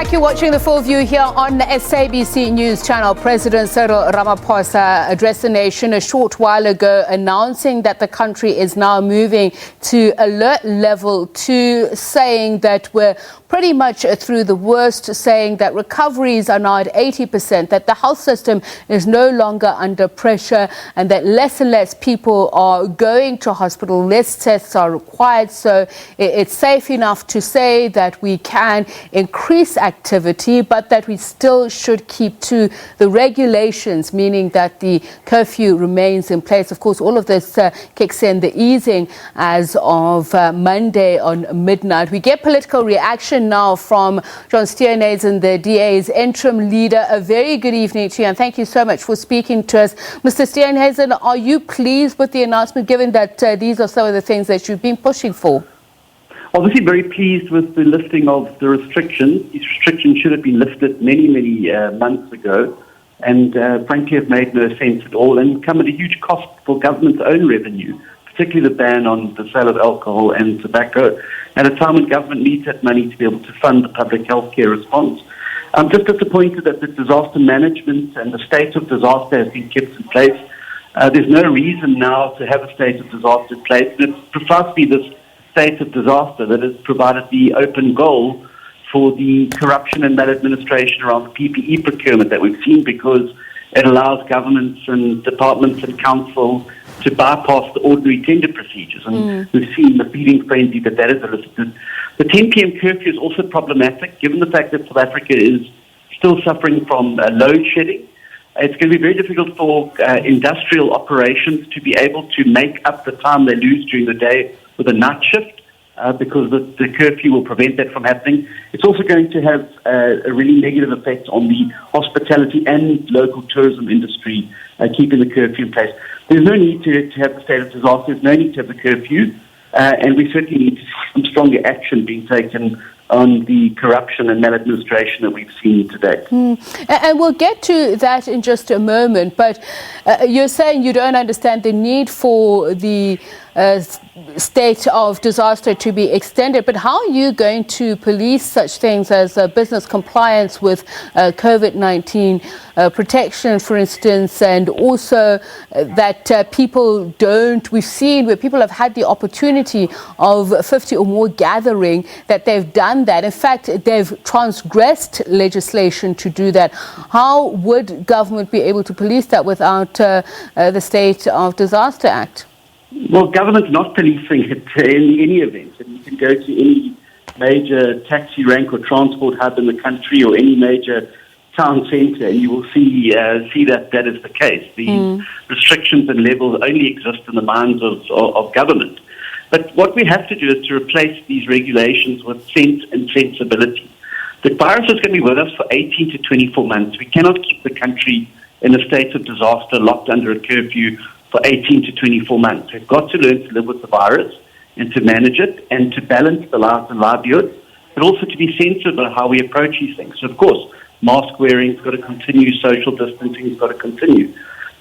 back. You're watching The Full View here on the SABC News Channel. President Cyril Ramaphosa addressed the nation a short while ago, announcing that the country is now moving to alert level 2, saying that we're pretty much through the worst, saying that recoveries are now at 80%, that the health system is no longer under pressure, and that less and less people are going to hospital, less tests are required. So it's safe enough to say that we can increase activity, but that we still should keep to the regulations, meaning that the curfew remains in place. Of course, all of this kicks in the easing as of Monday on midnight. We get political reaction now from John Steenhuisen, the DA's interim leader. A very good evening to you, and thank you so much for speaking to us. Mr. Steenhuisen, are you pleased with the announcement, given that these are some of the things that you've been pushing for? Obviously very pleased with the lifting of the restrictions. These restrictions should have been lifted many months ago, and frankly have made no sense at all and come at a huge cost for government's own revenue, particularly the ban on the sale of alcohol and tobacco, at a time when government needs that money to be able to fund the public health care response. I'm just disappointed that the disaster management and the state of disaster has been kept in place. There's no reason now to have a state of disaster in place, and it's precisely this state of disaster that has provided the open goal for the corruption and maladministration around the PPE procurement that we've seen, because it allows governments and departments and council to bypass the ordinary tender procedures. And we've seen the feeding frenzy that has elicited. The 10 p.m. curfew is also problematic, given the fact that South Africa is still suffering from load shedding. It's going to be very difficult for industrial operations to be able to make up the time they lose during the day with a night shift, because the curfew will prevent that from happening. It's also going to have a really negative effect on the hospitality and local tourism industry, keeping the curfew in place. There's no need to have the state of disaster. There's no need to have the curfew, and we certainly need to see some stronger action being taken on the corruption and maladministration that we've seen today. And we'll get to that in just a moment, but you're saying you don't understand the need for the state of disaster to be extended, but how are you going to police such things as business compliance with COVID-19 protection, for instance, and also that people don't, we've seen where people have had the opportunity of 50 or more gathering, that they've done that. In fact, they've transgressed legislation to do that. How would government be able to police that without the State of Disaster Act? Well, government's not policing it in any event. And you can go to any major taxi rank or transport hub in the country or any major town centre, and you will see that is the case. These restrictions and levels only exist in the minds of government. But what we have to do is to replace these regulations with sense and sensibility. The virus is going to be with us for 18 to 24 months. We cannot keep the country in a state of disaster, locked under a curfew for 18 to 24 months. We've got to learn to live with the virus and to manage it and to balance the lives and livelihoods, but also to be sensitive about how we approach these things. So, of course, mask wearing has got to continue, social distancing has got to continue.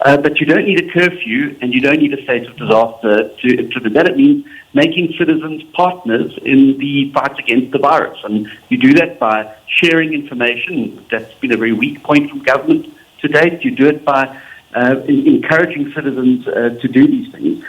But you don't need a curfew and you don't need a state of disaster to implement that. It means making citizens partners in the fight against the virus. And you do that by sharing information. That's been a very weak point from government to date. You do it by encouraging citizens to do these things.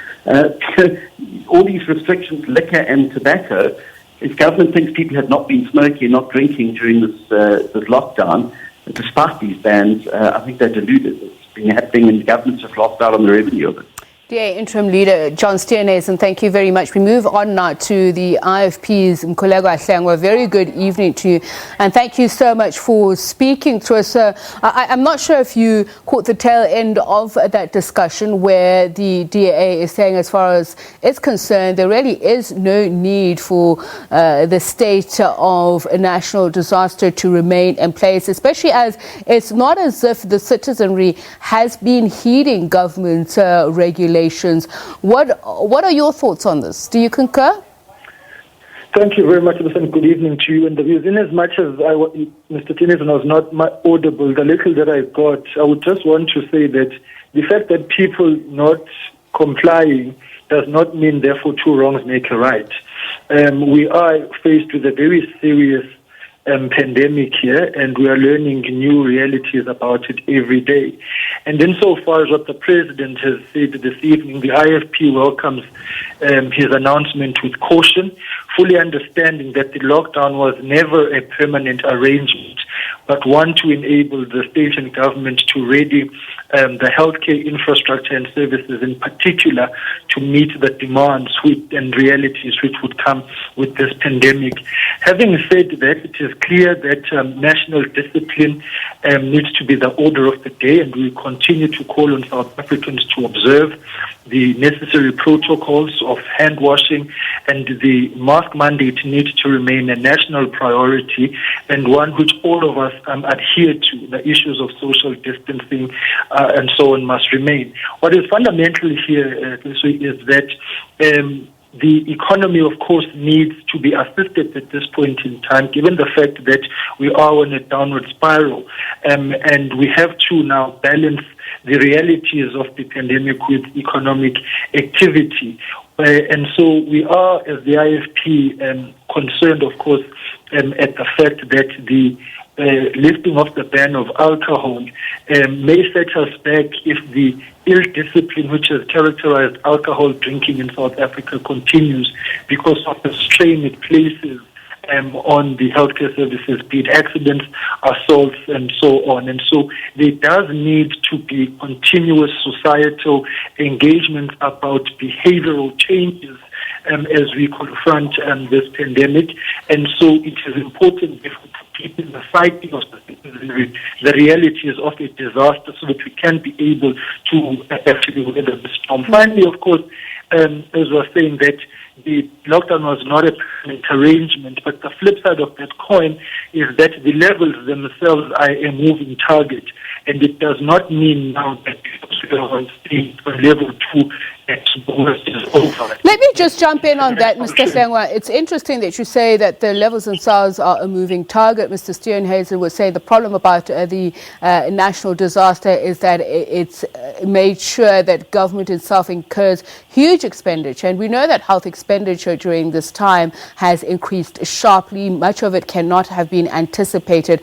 All these restrictions, liquor and tobacco, if government thinks people have not been smoking and not drinking during this lockdown, despite these bans, I think they're deluded. It's been happening and governments have lost out on the revenue of it. DA Interim Leader John Steenhuisen, thank you very much. We move on now to the IFP's Mkhuleko Ahlengwa. Very good evening to you, and thank you so much for speaking to us. I'm not sure if you caught the tail end of that discussion where the DA is saying, as far as it's concerned, there really is no need for the state of a national disaster to remain in place, especially as it's not as if the citizenry has been heeding government regulations. What are your thoughts on this? Do you concur? Thank you very much, and good evening to you and the viewers. In as much as Mr. Steenhuisen was not audible, the little that I got, I would just want to say that the fact that people not complying does not mean, therefore, two wrongs make a right. We are faced with a very serious pandemic here, and we are learning new realities about it every day. And insofar as what the President has said this evening, the IFP welcomes his announcement with caution, fully understanding that the lockdown was never a permanent arrangement, but one to enable the state and government to ready the healthcare infrastructure and services in particular to meet the demands and realities which would come with this pandemic. Having said that, it is clear that national discipline needs to be the order of the day, and we continue to call on South Africans to observe the necessary protocols of hand washing, and the mask mandate needs to remain a national priority and one which all of us adhere to. The issues of social distancing and so on must remain. What is fundamental here is that the economy, of course, needs to be assisted at this point in time, given the fact that we are on a downward spiral, and we have to now balance the realities of the pandemic with economic activity. And so we are, as the IFP, concerned, of course, at the fact that the lifting of the ban of alcohol may set us back if the ill discipline which has characterized alcohol drinking in South Africa continues, because of the strain it places on the healthcare services, be it accidents, assaults, and so on. And so there does need to be continuous societal engagement about behavioral changes as we confront this pandemic. And so it is important to keep in the psyche of the citizenry the realities of a disaster so that we can be able to actually weather the storm. Finally, of course, as we were saying, that the lockdown was not a permanent arrangement, but the flip side of that coin is that the levels themselves are a moving target, and it does not mean now that we are on level 2 is over. Let me just jump in on that, Mr. Hlengwa. It's interesting that you say that the levels themselves are a moving target. Mr. Steenhuisen would say the problem about the national disaster is that it's made sure that government itself incurs huge expenditure. And we know that health expenditure during this time has increased sharply. Much of it cannot have been anticipated.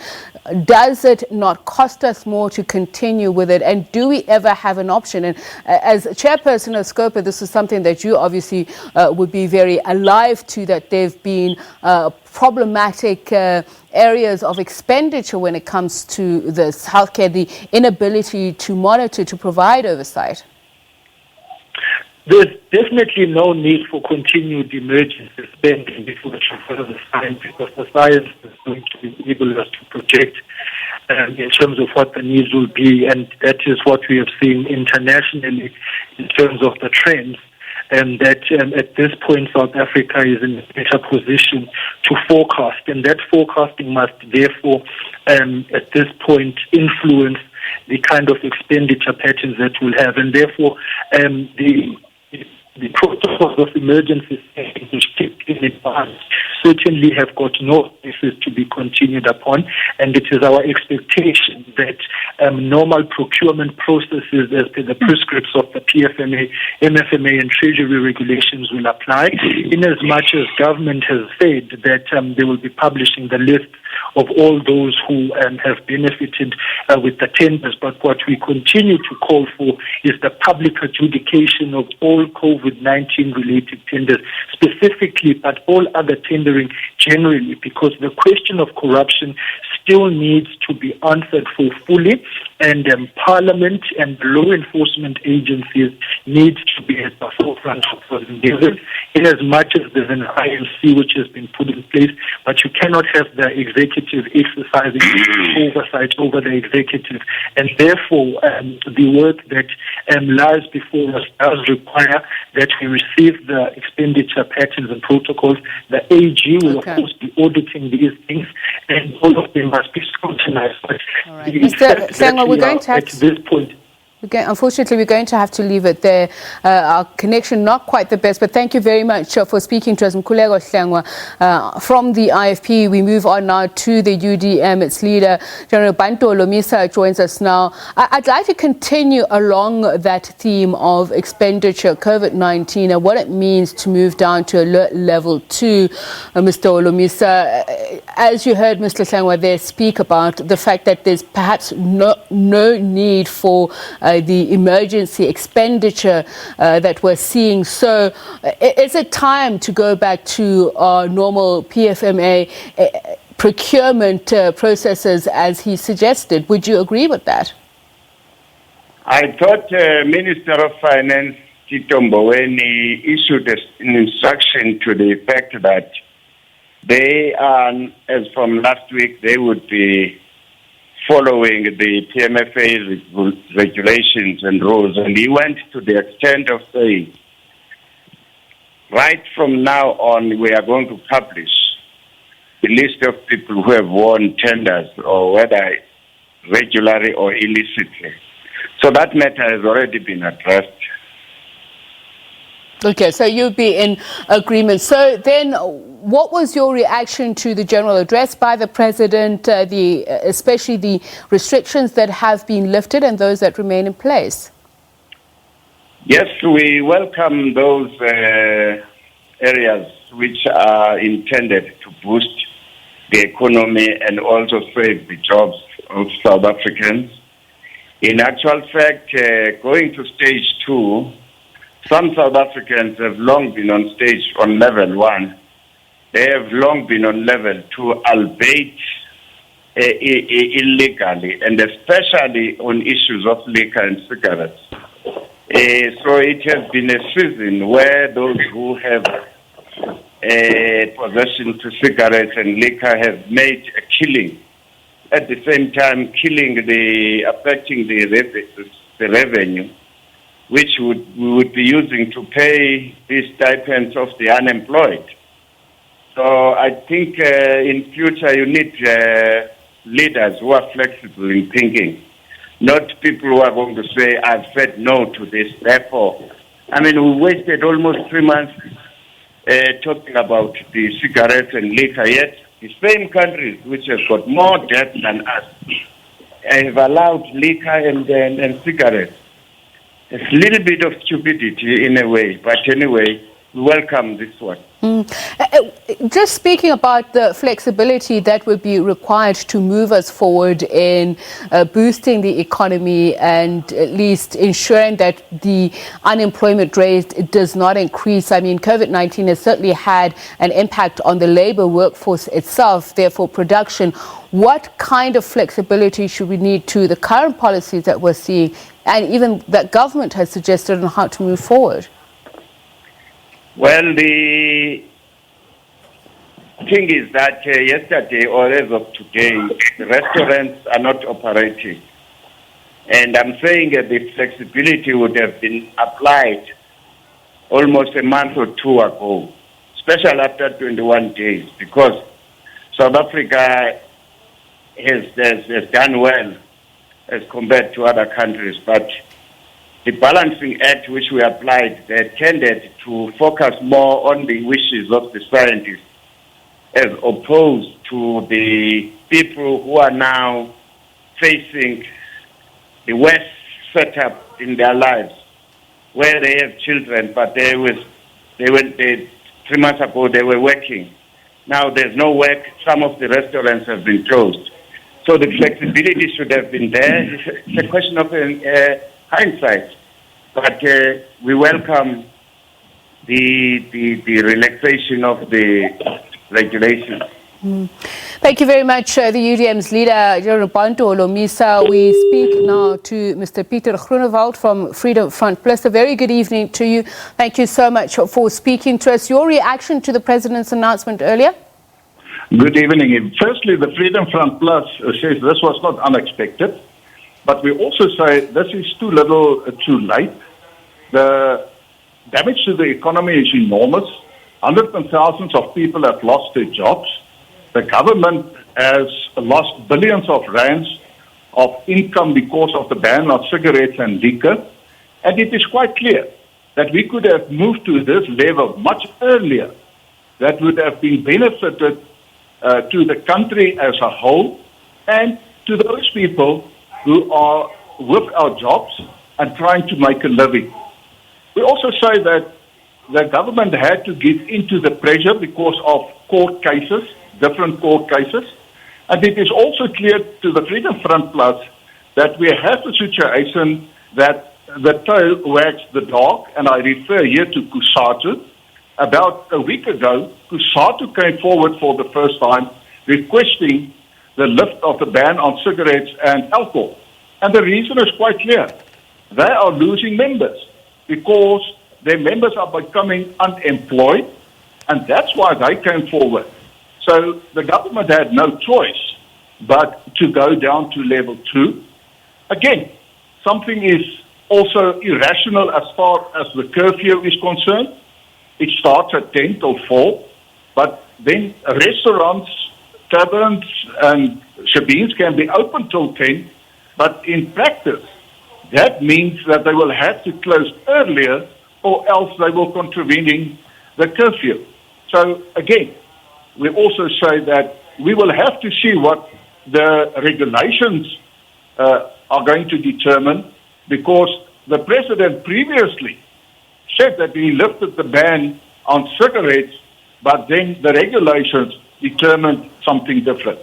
Does it not cost us more to continue with it? And do we ever have an option? And as chairperson of SCOPA, this is something that you obviously would be very alive to, that there have been problematic areas of expenditure when it comes to this healthcare, the inability to monitor, to provide oversight. There's definitely no need for continued emergency spending before the transfer of the science, because the science is going to enable us to project in terms of what the needs will be, and that is what we have seen internationally in terms of the trends, and that at this point South Africa is in a better position to forecast, and that forecasting must therefore at this point influence the kind of expenditure patterns that we'll have, and therefore the protocols of emergency spending which kicked in advance certainly have got no basis to be continued upon, and it is our expectation that normal procurement processes as per the prescripts of the PFMA, MFMA and Treasury regulations will apply, in as much as government has said that they will be publishing the list of all those who have benefited with the tenders. But what we continue to call for is the public adjudication of all COVID-19 related tenders specifically, but all other tendering generally, because the question of corruption still needs to be answered for fully, and Parliament and law enforcement agencies need to be at the forefront of those endeavors, in as much as there's an IMC which has been put in place, but you cannot have the executive exercising oversight over the executive, and therefore the work that lies before us does require that we receive the expenditure patterns and protocols. The AG will of course be auditing these things, and all of them must be scrutinized. But all right. Mr. Hlengwa, we're going to have at this point. Unfortunately, we're going to have to leave it there. Our connection not quite the best, but thank you very much for speaking to us. Mkhuleko Hlengwa, from the IFP, we move on now to the UDM. Its leader, General Bantu Olomisa, joins us now. I'd like to continue along that theme of expenditure, COVID-19, and what it means to move down to alert level 2. Mr. Olomisa, as you heard Mr. Hlengwa there speak about the fact that there's perhaps no need for the emergency expenditure that we're seeing. So is it time to go back to our normal PFMA procurement processes as he suggested? Would you agree with that? I thought Minister of Finance, Tito Mboweni, issued an instruction to the effect that they are, as from last week, they would be following the PMFA regulations and rules, and he went to the extent of saying, right from now on, we are going to publish the list of people who have won tenders, or whether regularly or illicitly. So that matter has already been addressed. Okay, so you'd be in agreement. So then what was your reaction to the general address by the president, especially the restrictions that have been lifted and those that remain in place? Yes, we welcome those areas which are intended to boost the economy and also save the jobs of South Africans. In actual fact, going to stage 2, some South Africans have long been on level 1. They have long been on level 2, albeit illegally, and especially on issues of liquor and cigarettes. So it has been a season where those who have possession to cigarettes and liquor have made a killing. At the same time, affecting the revenue, which we would be using to pay these stipends of the unemployed. So I think in future you need leaders who are flexible in thinking, not people who are going to say, I've said no to this, therefore. I mean, we wasted almost 3 months talking about the cigarettes and liquor, yet the same countries which have got more debt than us have allowed liquor and cigarettes. It's a little bit of stupidity in a way, but anyway, we welcome this one. Just speaking about the flexibility that would be required to move us forward in boosting the economy and at least ensuring that the unemployment rate does not increase. I mean, COVID-19 has certainly had an impact on the labor workforce itself, therefore production. What kind of flexibility should we need to the current policies that we're seeing and even that government has suggested on how to move forward? Well, the thing is that yesterday or as of today, the restaurants are not operating. And I'm saying that the flexibility would have been applied almost a month or 2 ago, especially after 21 days, because South Africa has done well as compared to other countries. But the balancing act which we applied, they tended to focus more on the wishes of the scientists as opposed to the people who are now facing the worst setup in their lives, where they have children, but 3 months ago they were working. Now there's no work. Some of the restaurants have been closed. So the flexibility should have been there. It's a question of hindsight. But we welcome the relaxation of the regulations. Thank you very much, the UDM's leader, General Bantu Olomisa. We speak now to Mr. Pieter Groenewald from Freedom Front Plus. A very good evening to you. Thank you so much for speaking to us. Your reaction to the President's announcement earlier? Good evening. Firstly, the Freedom Front Plus says this was not unexpected, but we also say this is too little, too late. The damage to the economy is enormous. Hundreds and thousands of people have lost their jobs. The government has lost billions of rands of income because of the ban on cigarettes and liquor. And it is quite clear that we could have moved to this level much earlier. That would have been benefited to the country as a whole and to those people who are without jobs and trying to make a living. We also say that the government had to give into the pressure because of court cases, different court cases. And it is also clear to the Freedom Front Plus that we have a situation that the tail wags the dog, and I refer here to Kusatu. About a week ago, Kusatu came forward for the first time requesting the lift of the ban on cigarettes and alcohol. And the reason is quite clear. They are losing members because their members are becoming unemployed, and that's why they came forward. So the government had no choice but to go down to level 2. Again, something is also irrational as far as the curfew is concerned. It starts at 10 till 4, but then restaurants, taverns, and shebeens can be open till 10, but in practice, that means that they will have to close earlier or else they will contravening the curfew. So again, we also say that we will have to see what the regulations are going to determine, because the president previously said that he lifted the ban on cigarettes, but then the regulations determined something different.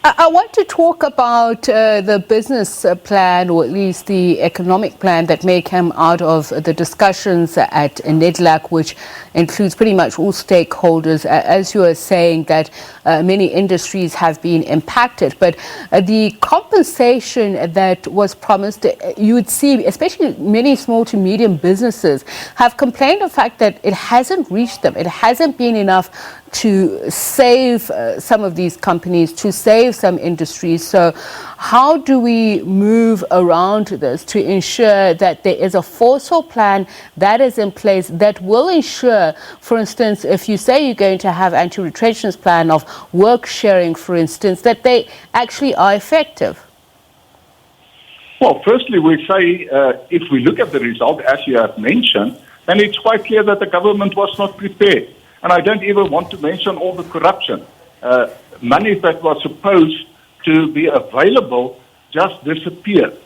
I want to talk about the business plan, or at least the economic plan that may come out of the discussions at NEDLAC, which includes pretty much all stakeholders. As you are saying, that many industries have been impacted, but the compensation that was promised, you would see, especially many small to medium businesses have complained of the fact that it hasn't reached them. It hasn't been enough to save some of these companies, to save some industries. So how do we move around this to ensure that there is a forceful plan that is in place that will ensure, for instance, if you say you're going to have anti-retrenchment plan of work sharing, for instance, that they actually are effective? Well, firstly, we say if we look at the result, as you have mentioned, then it's quite clear that the government was not prepared. And I don't even want to mention all the corruption. Money that was supposed to be available just disappeared.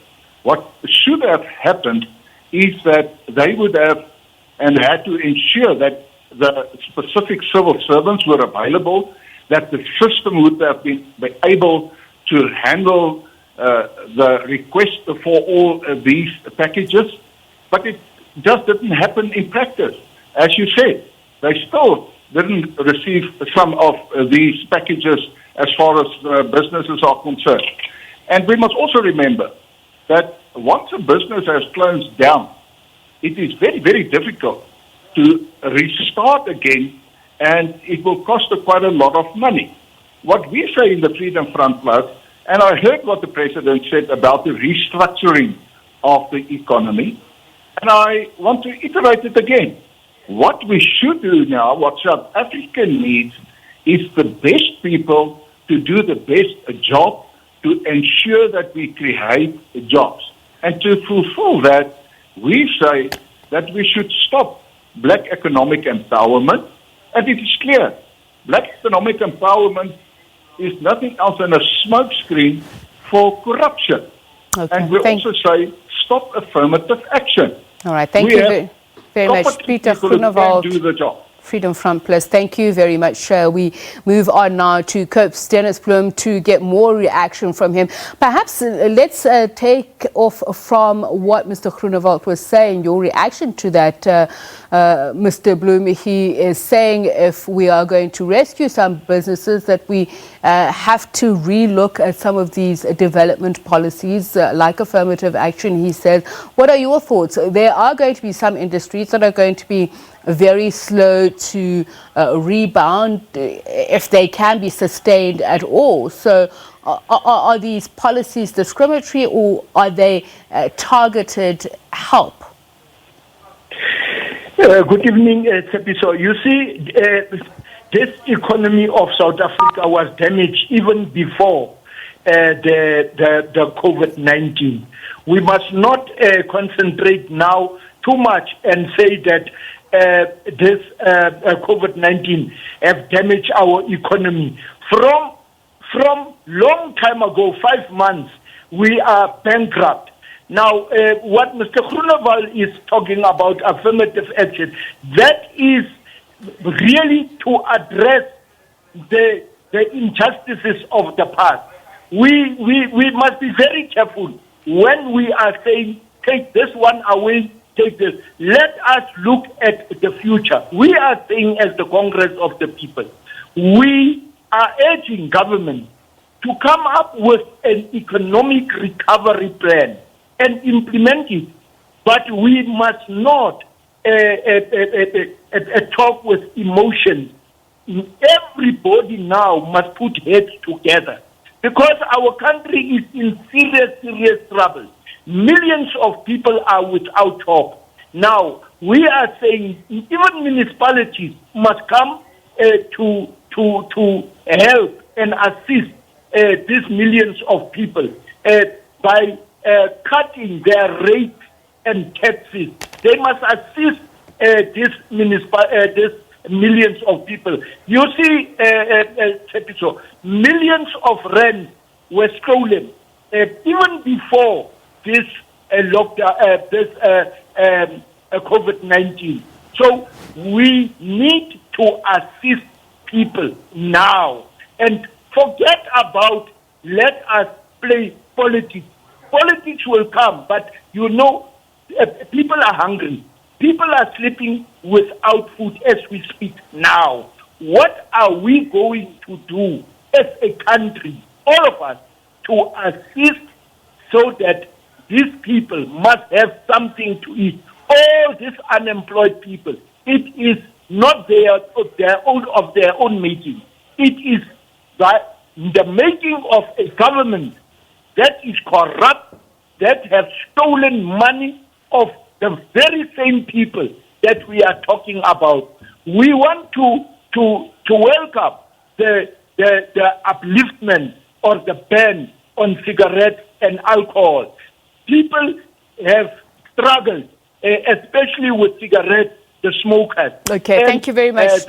What should have happened is that they would have and had to ensure that the specific civil servants were available, that the system would have been able to handle the request for all these packages. But it just didn't happen in practice. As you said, they still didn't receive some of these packages as far as businesses are concerned. And we must also remember that once a business has closed down, it is very, very difficult to restart again, and it will cost quite a lot of money. What we say in the Freedom Front Plus, and I heard what the President said about the restructuring of the economy, and I want to iterate it again. What we should do now, what South Africa needs, is the best people to do the best job to ensure that we create jobs. And to fulfill that, we say that we should stop black economic empowerment. And it is clear, black economic empowerment is nothing else than a smokescreen for corruption. Okay. And we also say stop affirmative action. All right, thank you very much, Peter Groenewald. Do the job. Freedom Front Plus. Thank you very much. We move on now to Copes Dennis Bloem to get more reaction from him. Perhaps let's take off from what Mr. Groenewald was saying, your reaction to that, Mr. Bloem. He is saying if we are going to rescue some businesses, that we have to relook at some of these development policies like affirmative action, he says. What are your thoughts? There are going to be some industries that are going to be very slow to rebound if they can be sustained at all. So are these policies discriminatory, or are they targeted help? Good evening, Tsepiso. You see, this economy of South Africa was damaged even before the COVID-19. We must not concentrate now too much and say that this COVID-19 have damaged our economy. From long time ago, 5 months, we are bankrupt. Now, what Mr. Groenewald is talking about, affirmative action, that is really to address the injustices of the past. We must be very careful when we are saying, take this one away, take this. Let us look at the future. We are saying as the Congress of the People, we are urging government to come up with an economic recovery plan and implement it. But we must not talk with emotions. Everybody now must put heads together because our country is in serious trouble. Millions of people are without hope. Now, we are saying even municipalities must come to help and assist these millions of people by cutting their rates and taxes. They must assist these millions of people. You see, millions of rands were stolen even before this lockdown, this COVID-19. So we need to assist people now and forget about let us play politics. Politics will come, but you know, people are hungry. People are sleeping without food as we speak now. What are we going to do as a country, all of us, to assist so that these people must have something to eat? All these unemployed people, it is not their own making. It is the making of a government that is corrupt, that have stolen money of the very same people that we are talking about. We want to welcome the upliftment or the ban on cigarettes and alcohol. People have struggled, especially with cigarettes, the smokers. Okay, thank you very much,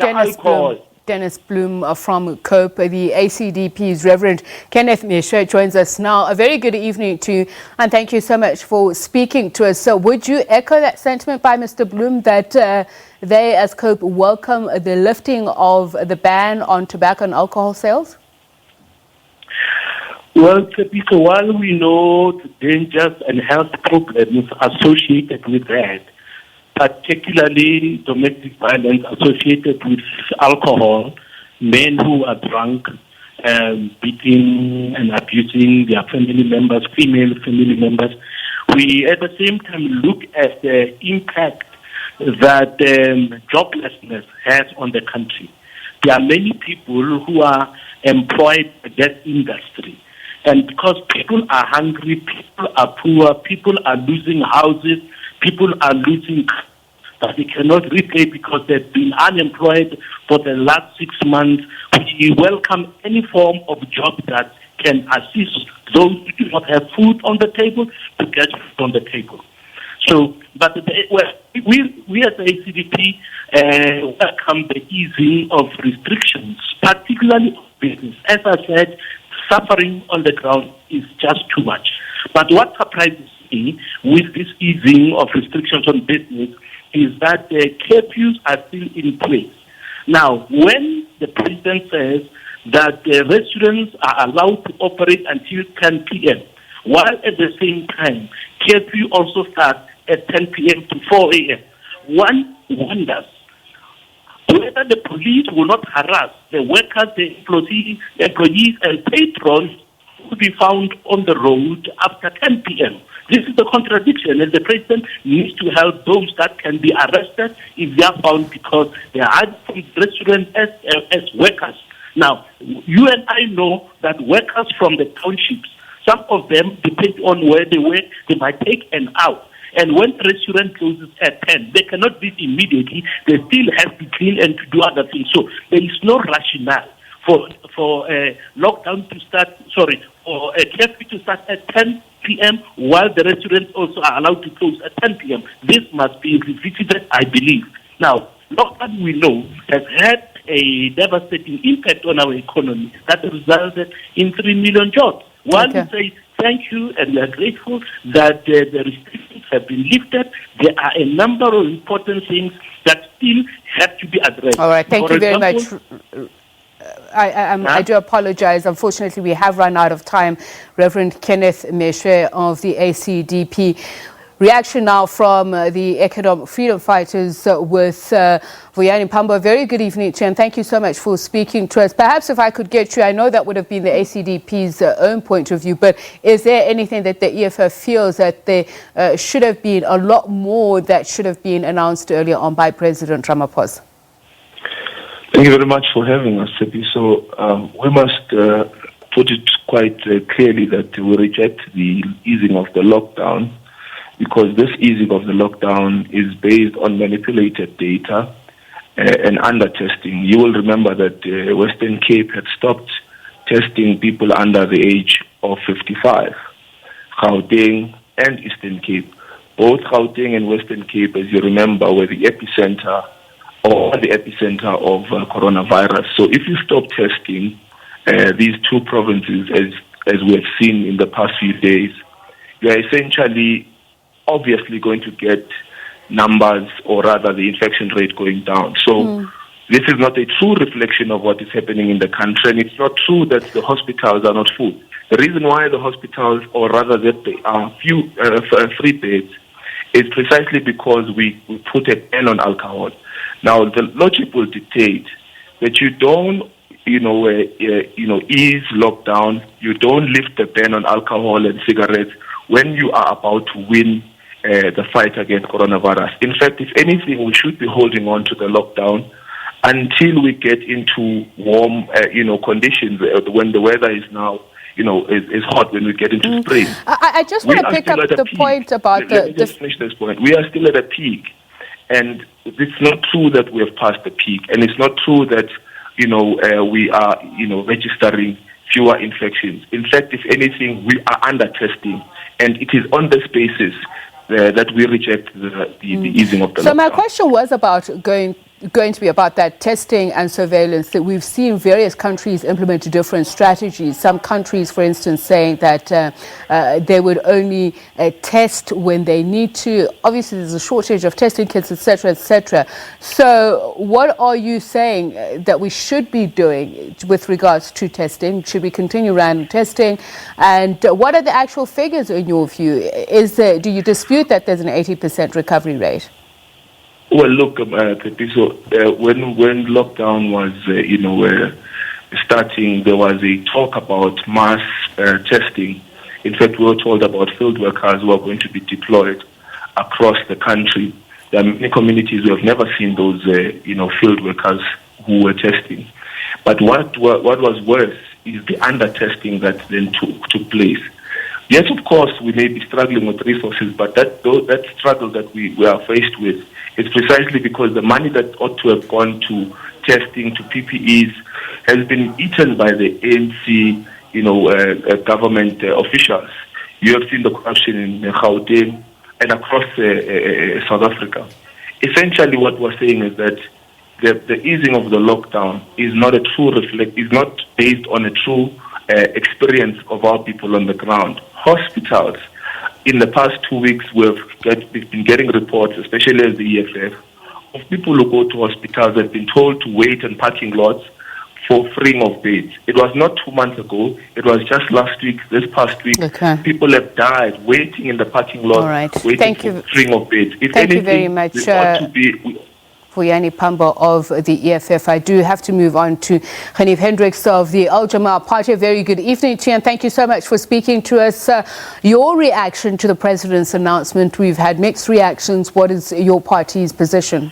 Dennis Bloom from COPE. The ACDP's Reverend Kenneth Misha joins us now. A very good evening to you, and thank you so much for speaking to us. So would you echo that sentiment by Mr. Bloom that they, as COPE, welcome the lifting of the ban on tobacco and alcohol sales? Well, so while we know the dangers and health problems associated with that, particularly domestic violence associated with alcohol, men who are drunk, beating and abusing their family members, female family members, we at the same time look at the impact that joblessness has on the country. There are many people who are employed in that industry. And because people are hungry, people are poor, people are losing houses, people are losing that they cannot repay because they've been unemployed for the last 6 months. We welcome any form of job that can assist those who do not have food on the table to get food on the table. So, but we as the ACDP welcome the easing of restrictions, particularly on business. As I said, suffering on the ground is just too much. But what surprises me with this easing of restrictions on business is that the curfews are still in place. Now, when the president says that the restaurants are allowed to operate until 10 p.m., while at the same time, curfew also starts at 10 p.m. to 4 a.m., one wonders whether the police will not harass the workers, the employees and patrons who will be found on the road after 10 p.m. This is the contradiction, and the president needs to help those that can be arrested if they are found because they are from restaurants as workers. Now, you and I know that workers from the townships, some of them, depending on where they work, they might take an hour. And when the restaurant closes at 10, they cannot leave immediately. They still have to clean and to do other things. So there is no rationale for a lockdown to start, for a curfew to start at 10 p.m. while the restaurants also are allowed to close at 10 p.m. This must be revisited, I believe. Now, lockdown, we know, has had a devastating impact on our economy that resulted in 3 million jobs. One, we say thank you and we are grateful that the restrictions have been lifted. There are a number of important things that still have to be addressed. All right, thank you very much. I do apologize. Unfortunately, we have run out of time. Reverend Kenneth Meshe of the ACDP. Reaction now from the economic freedom fighters with Vuyani Pambo. Very good evening to you, and thank you so much for speaking to us. Perhaps if I could get you, I know that would have been the ACDP's own point of view, but is there anything that the EFF feels that there should have been a lot more that should have been announced earlier on by President Ramaphosa? Thank you very much for having us, Sepi. So we must put it quite clearly that we reject the easing of the lockdown, because this easing of the lockdown is based on manipulated data and under-testing. You will remember that Western Cape had stopped testing people under the age of 55. Gauteng and Eastern Cape. Both Gauteng and Western Cape, as you remember, were the epicenter of coronavirus. So if you stop testing these two provinces, as we have seen in the past few days, you are essentially obviously going to get numbers, or rather the infection rate, going down. So this is not a true reflection of what is happening in the country, and it's not true that the hospitals are not full. The reason why the hospitals, or rather that there are few free beds, is precisely because we put a ban on alcohol. Now, the logic will dictate that you don't, ease lockdown, you don't lift the ban on alcohol and cigarettes when you are about to win the fight against coronavirus. In fact, if anything, we should be holding on to the lockdown until we get into warm, conditions, when the weather is now, is hot, when we get into spring. I just want to pick up the point about Let me just finish this point. We are still at a peak, and it's not true that we have passed the peak, and it's not true that, we are, registering fewer infections. In fact, if anything, we are under-testing, and it is on this basis that we reject the easing of the lockdown. So my question was about going to be about that testing and surveillance. That we've seen various countries implement different strategies. Some countries, for instance, saying that they would only test when they need to. Obviously, there's a shortage of testing kits, etc., etc. So what are you saying that we should be doing with regards to testing? Should we continue random testing? And what are the actual figures in your view? Do you dispute that there's an 80% recovery rate? Well, look, Pepe, so when lockdown was, starting, there was a talk about mass testing. In fact, we were told about field workers who are going to be deployed across the country. There are many communities who have never seen those, field workers who were testing. But what was worse is the under-testing that then took place. Yes, of course, we may be struggling with resources, but that struggle that we are faced with is precisely because the money that ought to have gone to testing, to PPEs, has been eaten by the ANC, government officials. You have seen the corruption in Gauteng and across South Africa. Essentially, what we're saying is that the easing of the lockdown is not is not based on a true experience of our people on the ground. Hospitals, in the past 2 weeks, we've been getting reports, especially as the EFF, of people who go to hospitals have been told to wait in parking lots for freeing of beds. It was not 2 months ago. It was just last week, this past week. Okay. People have died waiting in the parking lot, waiting for freeing of beds. Thank you very much. Vuyani Pambo of the EFF. I do have to move on to Hanif Hendricks of the Jama-ah party. A very good evening to you, and thank you so much for speaking to us. Your reaction to the president's announcement? We've had mixed reactions. What is your party's position?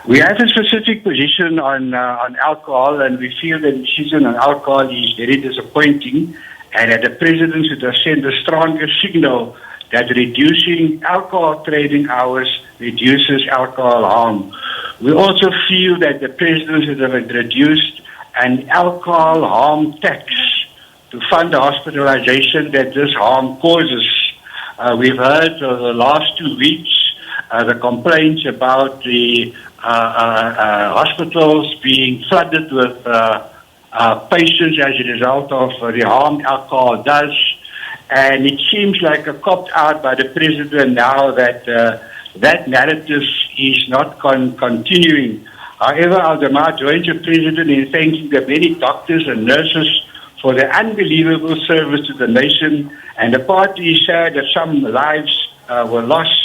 We have a specific position on alcohol, and we feel the decision on alcohol is very disappointing, and that the president should have sent a stronger signal that reducing alcohol trading hours reduces alcohol harm. We also feel that the president should have introduced an alcohol harm tax to fund the hospitalization that this harm causes. We've heard for the last 2 weeks the complaints about the hospitals being flooded with patients as a result of the harm alcohol does. And it seems like a cop-out by the president now that that narrative is not continuing. However, Jama-ah joins the president in thanking the many doctors and nurses for their unbelievable service to the nation. And the party is sad that some lives were lost.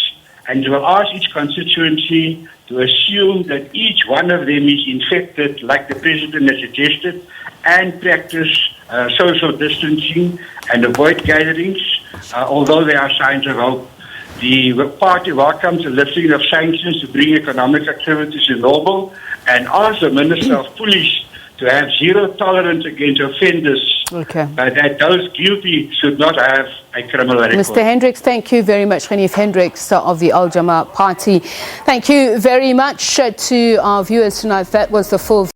And will ask each constituency to assume that each one of them is infected, like the president has suggested, and practice social distancing and avoid gatherings, although there are signs of hope. The party welcomes the lifting of sanctions to bring economic activities to normal and asks the Minister of Police to have zero tolerance against offenders, that those guilty should not have a criminal record. Mr. Hendricks, thank you very much. Khanief Hendricks of the Jama-ah Party. Thank you very much to our viewers tonight. That was the full